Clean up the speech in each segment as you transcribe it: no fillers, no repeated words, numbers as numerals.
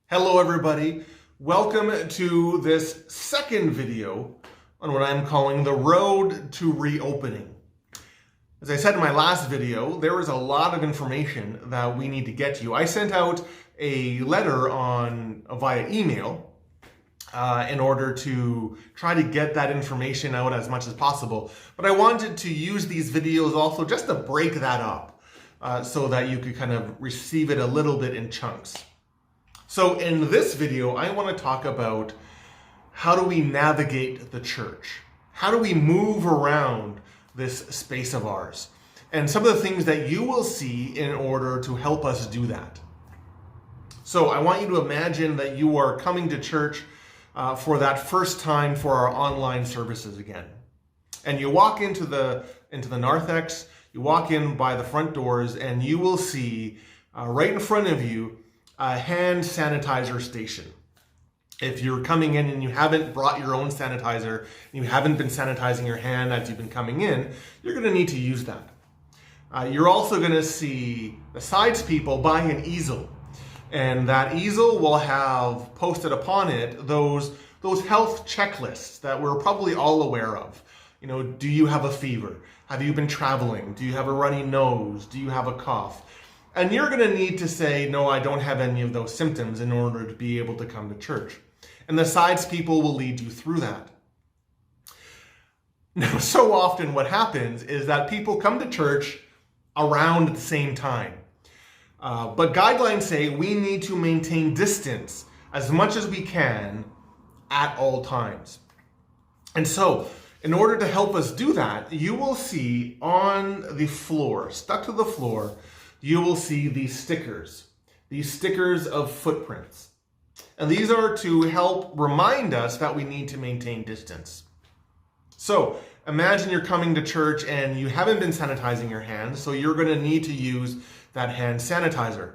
Hello everybody, welcome to this second video on what I'm calling the road to reopening. As I said in my last video, there is a lot of information that we need to get to you. I sent out a letter via email in order to try to get that information out as much as possible. But I wanted to use these videos also just to break that up so that you could kind of receive it a little bit in chunks. So in this video, I want to talk about how do we navigate the church? How do we move around this space of ours? And some of the things that you will see in order to help us do that. So I want you to imagine that you are coming to church for that first time for our online services again. And you walk into the narthex, you walk in by the front doors, and you will see right in front of you a hand sanitizer station. If you're coming in and you haven't brought your own sanitizer, and you haven't been sanitizing your hand as you've been coming in, you're going to need to use that. You're also going to see the sides people buy an easel, and that easel will have posted upon it those health checklists that we're probably all aware of. You know, do you have a fever? Have you been traveling? Do you have a runny nose? Do you have a cough? And you're going to need to say, no, I don't have any of those symptoms in order to be able to come to church. And the sides people will lead you through that. Now, so often what happens is that people come to church around the same time. But guidelines say we need to maintain distance as much as we can at all times. And so, in order to help us do that, you will see on the floor, stuck to the floor, you will see these stickers of footprints. And these are to help remind us that we need to maintain distance. So imagine you're coming to church and you haven't been sanitizing your hands, so you're going to need to use that hand sanitizer.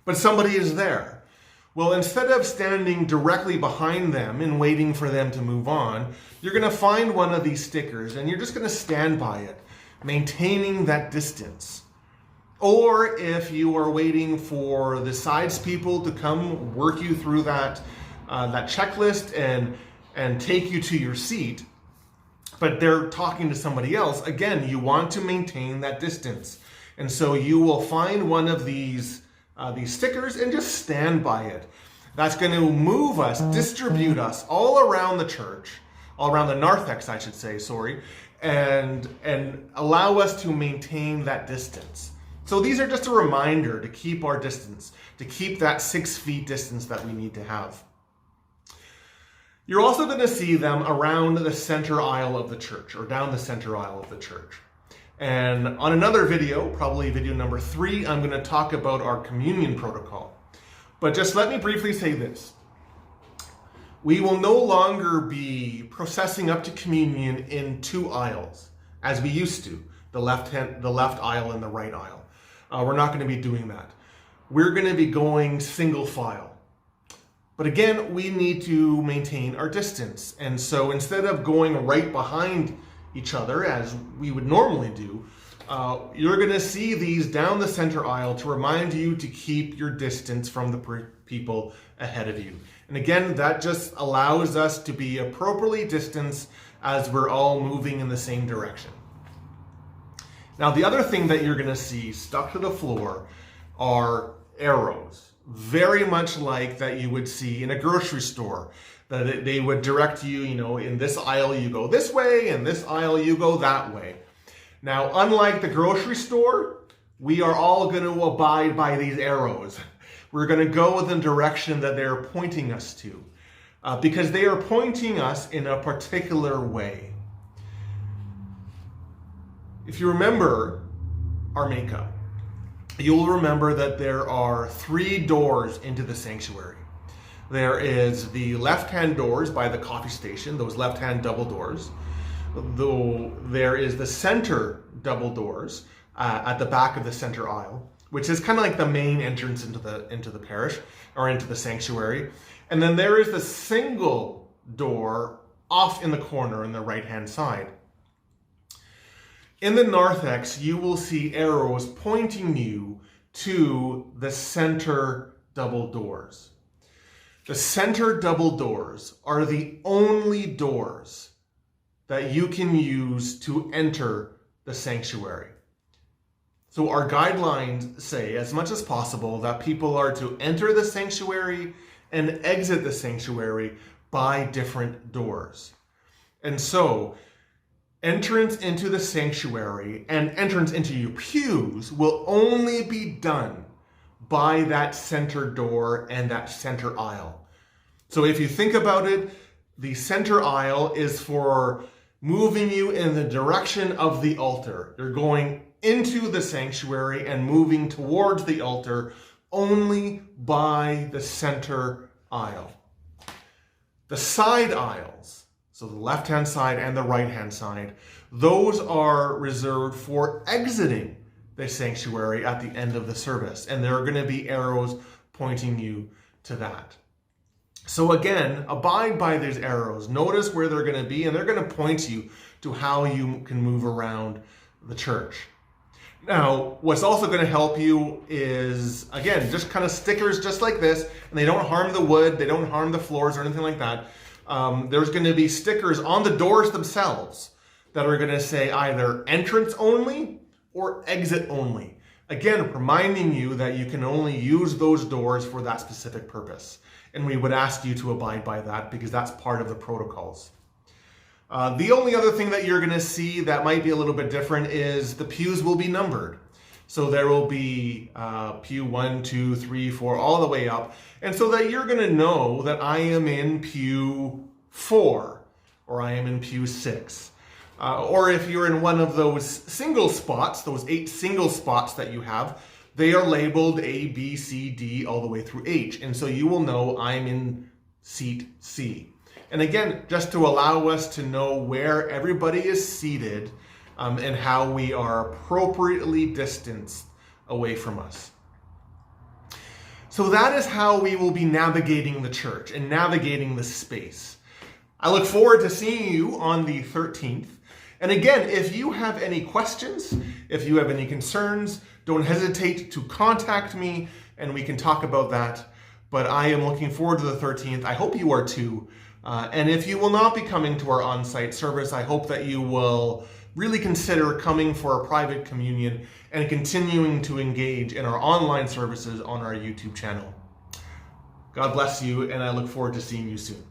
But somebody is there. Well, instead of standing directly behind them and waiting for them to move on, you're going to find one of these stickers and you're just going to stand by it, maintaining that distance. Or if you are waiting for the sides people to come work you through that checklist and take you to your seat, but they're talking to somebody else, again, you want to maintain that distance. And so you will find one of these stickers and just stand by it. That's going to move us, distribute us all around the church, all around the narthex, I should say, and allow us to maintain that distance. So these are just a reminder to keep our distance, to keep that 6 feet distance that we need to have. You're also going to see them around the center aisle of the church, or down the center aisle of the church. And on another video, probably video number 3, I'm going to talk about our communion protocol. But just let me briefly say this. We will no longer be processing up to communion in 2 aisles, as we used to, the left aisle and the right aisle. We're not going to be doing that. We're going to be going single file. But again, we need to maintain our distance. And so instead of going right behind each other as we would normally do, you're going to see these down the center aisle to remind you to keep your distance from the people ahead of you. And again, that just allows us to be appropriately distanced as we're all moving in the same direction. Now, the other thing that you're going to see stuck to the floor are arrows, very much like that you would see in a grocery store, that they would direct you, in this aisle you go this way, and this aisle you go that way. Now, unlike the grocery store, we are all going to abide by these arrows. We're going to go in the direction that they're pointing us to, because they are pointing us in a particular way. If you remember our makeup, you'll remember that there are 3 doors into the sanctuary. There is the left-hand doors by the coffee station, those left-hand double doors. There is the center double doors at the back of the center aisle, which is kind of like the main entrance into the parish or into the sanctuary. And then there is the single door off in the corner on the right-hand side. In the narthex, you will see arrows pointing you to the center double doors. The center double doors are the only doors that you can use to enter the sanctuary. So our guidelines say, as much as possible, that people are to enter the sanctuary and exit the sanctuary by different doors. And so, entrance into the sanctuary and entrance into your pews will only be done by that center door and that center aisle. So if you think about it, the center aisle is for moving you in the direction of the altar. You're going into the sanctuary and moving towards the altar only by the center aisle. The side aisles, so the left-hand side and the right-hand side, those are reserved for exiting the sanctuary at the end of the service. And there are going to be arrows pointing you to that. So again, abide by these arrows. Notice where they're going to be, and they're going to point you to how you can move around the church. Now, what's also going to help you is, again, just kind of stickers just like this, and they don't harm the wood, they don't harm the floors or anything like that. There's going to be stickers on the doors themselves that are going to say either entrance only or exit only. Again, reminding you that you can only use those doors for that specific purpose. And we would ask you to abide by that because that's part of the protocols. The only other thing that you're going to see that might be a little bit different is the pews will be numbered. So there will be pew 1, 2, 3, 4, all the way up. And so that you're going to know that I am in pew 4 or I am in pew 6. Or if you're in one of those single spots, those 8 single spots that you have, they are labeled A, B, C, D, all the way through H. And so you will know I'm in seat C. And again, just to allow us to know where everybody is seated and how we are appropriately distanced away from us. So that is how we will be navigating the church and navigating the space. I look forward to seeing you on the 13th. And again, if you have any questions, if you have any concerns, don't hesitate to contact me and we can talk about that. But I am looking forward to the 13th. I hope you are too. And if you will not be coming to our on-site service, I hope that you will really consider coming for a private communion and continuing to engage in our online services on our YouTube channel. God bless you, and I look forward to seeing you soon.